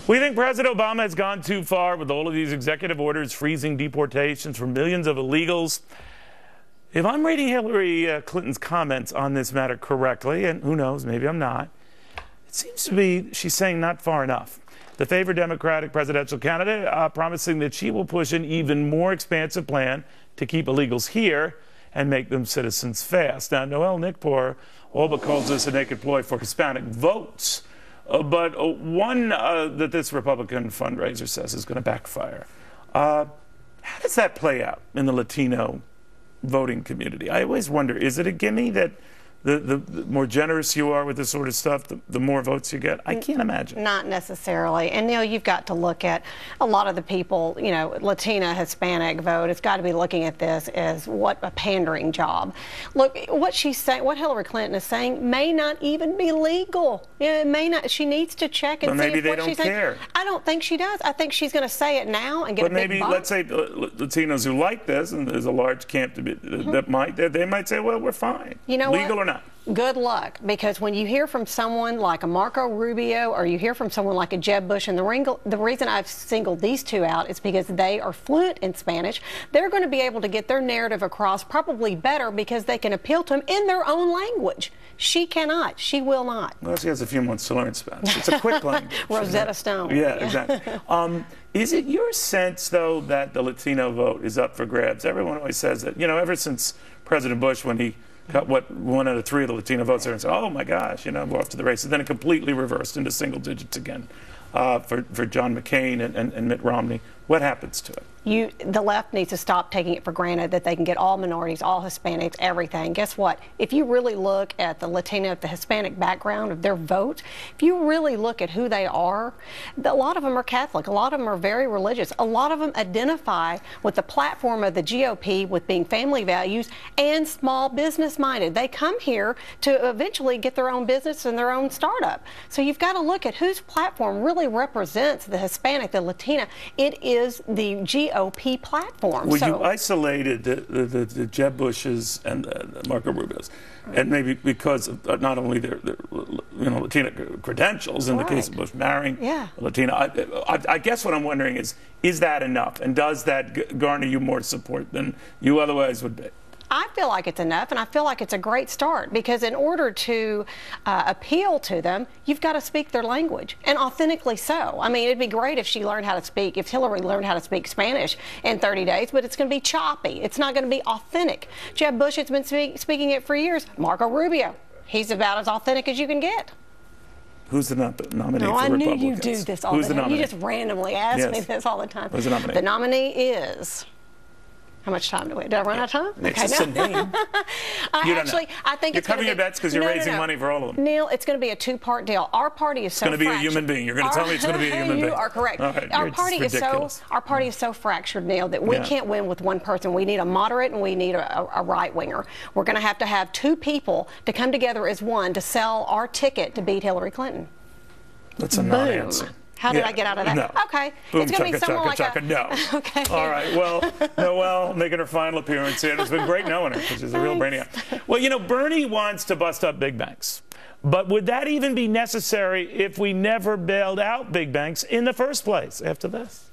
We think President Obama has gone too far with all of these executive orders freezing deportations for millions of illegals. If I'm reading Hillary Clinton's comments on this matter correctly, and who knows, maybe I'm not, it seems to be she's saying not far enough. The favored Democratic presidential candidate promising that she will push an even more expansive plan to keep illegals here and make them citizens fast. Now, Noel Nikpour all but calls this a naked ploy for Hispanic votes. But one that this Republican fundraiser says is going to backfire. How does that play out in the Latino voting community? I always wonder, is it a gimme that the more generous you are with this sort of stuff, the more votes you get? I can't imagine. Not necessarily. And, Neil, you've got to look at a lot of the people, you know, Latina, Hispanic vote. It's got to be looking at this as what a pandering job. Look, what she's saying, what Hillary Clinton is saying may not even be legal. It may not. She needs to check and see maybe if what they she's don't care. saying. I don't think she does. I think she's going to say it now and get a big maybe, bump. let's say Latinos who like this, and there's a large camp to be, they might say, well, we're fine. You know legal what? or not. Good luck, because when you hear from someone like a Marco Rubio or you hear from someone like a Jeb Bush, and the reason I've singled these two out is because they are fluent in Spanish. They're going to be able to get their narrative across probably better because they can appeal to them in their own language. She cannot. She will not. Well, she has a few months to learn Spanish. It's a quick language. Rosetta Stone. Yeah, exactly. Is it your sense, though, that the Latino vote is up for grabs? Everyone always says that, you know, ever since President Bush, when he got 1 out of 3 of the Latino votes there and said, oh my gosh, you know, we're off to the races. Then it completely reversed into single digits again for John McCain and Mitt Romney. What happens to it? The left needs to stop taking it for granted that they can get all minorities, all Hispanics, everything. Guess what? If you really look at the Latino, the Hispanic background of their vote, if you really look at who they are, a lot of them are Catholic. A lot of them are very religious. A lot of them identify with the platform of the GOP with being family values and small business minded. They come here to eventually get their own business and their own startup. So you've got to look at whose platform really represents the Hispanic, the Latina. It is the GOP platform. Well, you isolated the Jeb Bushes and the Marco Rubios, and maybe because of not only their Latina credentials, in the case of Bush marrying Latina. I guess what I'm wondering is that enough, and does that garner you more support than you otherwise would be? I feel like it's enough, and I feel like it's a great start, because in order to appeal to them, you've got to speak their language, and authentically so. I mean, it'd be great if she learned how to speak, if Hillary learned how to speak Spanish in 30 days, but it's going to be choppy. It's not going to be authentic. Jeb Bush has been speaking it for years. Marco Rubio, he's about as authentic as you can get. Who's the nominee for Republicans? I knew you do this all the time. You just randomly ask me this all the time. Who's the nominee? The nominee is... How much time do we? Did I run out of time? It's just a name. Actually, I think you're covering your bets because you're raising money for all of them. Neil, it's going to be a two-part deal. Our party is so fractured. It's going to be a human being. You're going to tell me it's going to be a human being. You are correct. Right, our party is so fractured, Neil, that we can't win with one person. We need a moderate and we need a right-winger. We're going to have two people to come together as one to sell our ticket to beat Hillary Clinton. That's a non-answer. How did I get out of that? No. Okay. Boom, it's going to be someone like a no. Okay. All right. Well, Noel making her final appearance here. It's been great knowing her because she's a real brainiac. Well, you know, Bernie wants to bust up big banks. But would that even be necessary if we never bailed out big banks in the first place after this?